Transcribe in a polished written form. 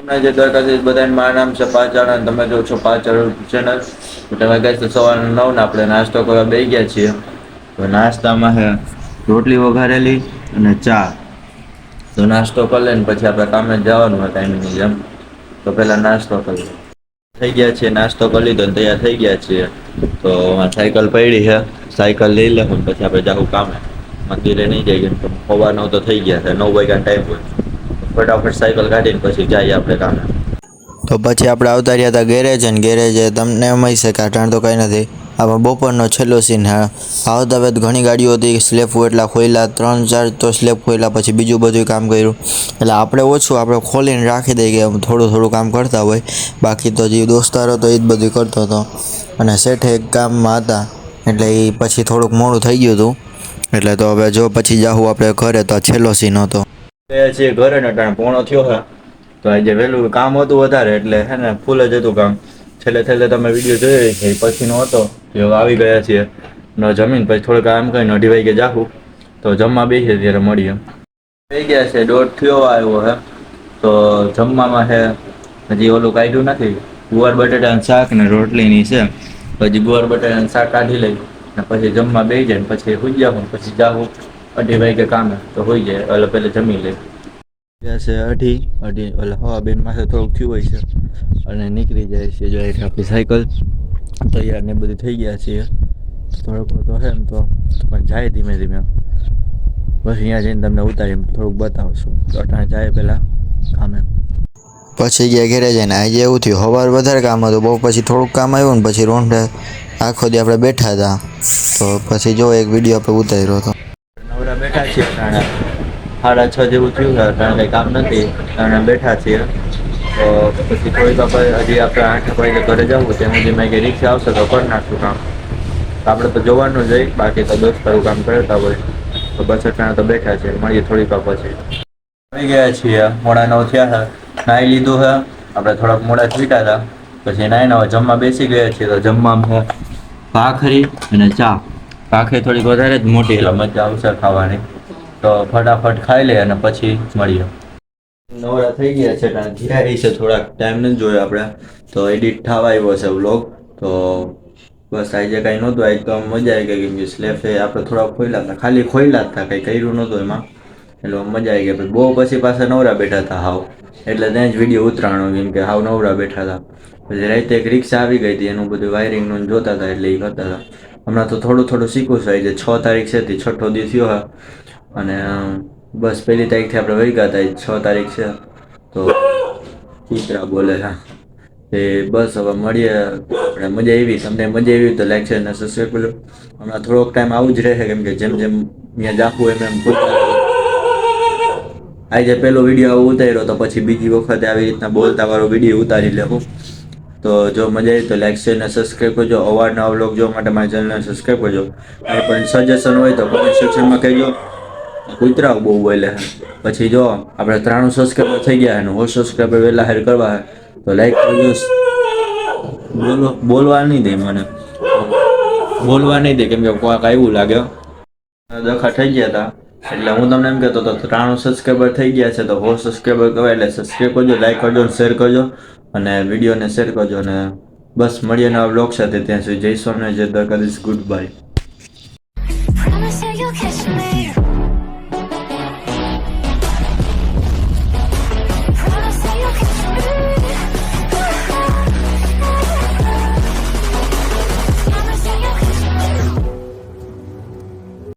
તમને જે દ્વારકાધીશ બધાને મારા નામ છે પાંચાળા અને તમે જો છો પાંચાળ ચેનલ. તો તમે કહે તો સવારના 9 ને આપણે નાસ્તો કરવા બેસી ગયા છીએ. તો નાસ્તામાં છે રોટલી વઘારેલી અને ચા. તો નાસ્તો કરી લે ને પછી આપણે કામે જવાનું હોય ટાઈમની જેમ. તો પેલા નાસ્તો કરી થઈ ગયા છે નાસ્તો કરી લીધો તૈયાર થઈ ગયા છીએ. તો સાયકલ પડી છે સાયકલ લઈ લે પછી આપણે જાહું કામે. મંદિરે નહીં જાય કેમ કે સવારનો તો થઈ ગયા છે 9 વાગ્યાનો ટાઈમ હોય. ફટાફટ સાયકલ કાઢીને પછી જઈએ આપણે કામે. તો પછી આપણે આવતા રહ્યા હતા ગેરેજ અને ગેરેજે તમને મળી શકે અટાણ તો કંઈ નથી. આપણે બપોરનો છેલ્લો સીન હા આવતા વેત ઘણી ગાડીઓ હતી સ્લેબ એટલા ખોયલા 3-4 તો સ્લેબ ખોયલા પછી બીજું બધું કામ કર્યું. એટલે આપણે ઓછું આપણે ખોલીને રાખી દઈએ કે થોડું થોડું કામ કરતા હોય. બાકી તો જે દોસ્તારો હતો એ જ બધું કરતો હતો. અને શેઠે એક કામમાં હતા એટલે એ પછી થોડુંક મોડું થઈ ગયું હતું. એટલે તો હવે જો પછી જાહું આપણે ઘરે તો આ છેલ્લો સીન હતો. ગયા છીએ ઘરે ને ટાઈમ પોણો થયો છે. તો આજે વહેલું કામ હતું વધારે એટલે હે ને ફૂલ જ હતું કામ. છેલ્લે તમે વિડીયો જોયો છે પછીનો હતો એ આવી ગયા છીએ. ન જમીન પછી થોડુંક કામ કરીને 2:30 વાગે જાહું તો જમવા બેસીએ ત્યારે મળીએ. થઈ ગયા છે 1:30 થયો આવ્યો હે. તો જમવામાં છે હજી ઓલું કાઢ્યું નથી ગુવાર બટાટાનું શાક ને રોટલીની છે. પછી ગુવાર બટાટાનું શાક કાઢી લઈ ને પછી જમવા બેસી જાય ને પછી સુઈ જાઉં પછી જાહું 2:30 વાગે કામે તો હોઈ જાય એટલે પેલા જમી લઈ. છે અઢી એટલે હવા બેન માથે થોડુંક થયું હોય છે અને નીકળી જાય છે જો આપણી સાયકલ તૈયાર ને બધી થઈ ગયા છીએ. થોડોક તો છે એમ તો પણ જાય ધીમે ધીમે બસ અહીંયા જઈને તમને ઉતારી થોડુંક બતાવશું અટાણે જાય પહેલાં કામે. પછી ગયા ઘરે જઈને આજે એવું થયું સવાર વધારે કામ હતું બહુ પછી થોડુંક કામ આવ્યું ને પછી રોંઢે આખો દી આપણે બેઠા હતા. તો પછી જો એક વિડીયો આપણે ઉતાર્યો હતો. નવરા બેઠા છીએ અટાણે 6:30 જેવું થયું છે અટાણે કંઈ કામ નથી અટાણે બેઠા છીએ. તો પછી થોડીક આપણે હજી આપણે 8 વાગે ઘરે જવું ત્યાં સુધીમાં કે રિક્ષા આવશે તો કરી નાખશું કામ. આપણે તો જોવાનું જ બાકી તો દોસ્તારું કામ કરતા હોય તો બસ અટાણે તો બેઠા છે મળીએ થોડીક વાર પછી. આવી ગયા છીએ 9:30 થયા છે નાહી લીધું છે આપણે થોડાક મોડા છૂટ્યા હતા પછી નાહીને હવે જમવા બેસી ગયા છીએ. તો જમવામાં ભાખરી અને ચા. ભાખરી થોડીક વધારે જ મોટી એટલે મજા આવશે ખાવાની તો ફટાફટ ખાઈ લે અને પછી મળીએ. નવરા થઈ ગયા છે ઘેરાઈ છે થોડાક ટાઈમ નથી જોયો આપણે તો એડિટ થવા આવ્યો છે વ્લોગ. તો બસ આજે કાંઈ નહોતું આજ તો મજા આવી ગઈ કેમ કે સ્લેફ આપણે થોડા ખોયલા હતા ખાલી ખોયલા જ હતા કંઈ કર્યું નહોતું એમાં એટલે મજા આવી ગઈ. બહુ પછી પાછા નવરા બેઠા હતા હાવ એટલે ત્યાં જ વિડીયો ઉતરાણો કેમ કે હાવ નવરા બેઠા હતા. પછી રાતે એક રિક્ષા આવી ગઈ હતી એનું બધું વાયરિંગનું જોતા હતા એટલે એ કરતા હતા. હમણાં તો થોડું થોડું શીખવું છે આજે 6 તારીખ છે તે 6ઠ્ઠો દી થયો હા અને બસ 1લી તારીખથી આપણે વહી ગયા હતા 6 તારીખ છે તો ચિત્રા બોલે હા એ બસ હવે મળીએ આપણે મજા આવી તમને મજા આવી તો લાઈક શેર અને સબસ્ક્રાઈબ કરજો. હમણાં થોડોક ટાઈમ આવું જ રહે કેમ કે જેમ જેમ ત્યાં જાખું એમ આજે પહેલો વિડીયો આવો ઉતાર્યો તો પછી બીજી વખતે આવી રીતના બોલતા વાળો વિડીયો ઉતારી લેવું. તો જો મજા આવી તો લાઈક શેર અને સબસ્ક્રાઈબ કરજો. અવારનવાર વ્લોગ જોવા માટે મારી ચેનલને સબસ્ક્રાઈબ કરજો. કંઈ પણ સજેશન હોય તો કમેન્ટ સેક્શનમાં કહેજો. કૂતરાઓ બહુ બોલે પછી જો આપણે 93 સબસ્ક્રાઈબર થઈ ગયા અને 100 સબસ્ક્રાઈબર વહેલા હાર કરવા તો લાઈક કરજો. બોલવા નહીં દે મને બોલવા નહીં દે કેમ કે કોઈક આવ્યું લાગે દખા થઈ ગયા હતા એટલે હું તમને એમ કહેતો હતો 93 સબસ્ક્રાઈબર થઈ ગયા છે તો 100 સબસ્ક્રાઈબર કહેવાય એટલે સબસ્ક્રાઈબ કરજો લાઈક કરજો અને શેર કરજો અને વિડીયોને શેર કરજો અને બસ મળીએ નવા બ્લોગ સાથે ત્યાં સુધી જય સ્વામિનારાયણ જય દ્વારકાધીશ ગુડ બાય.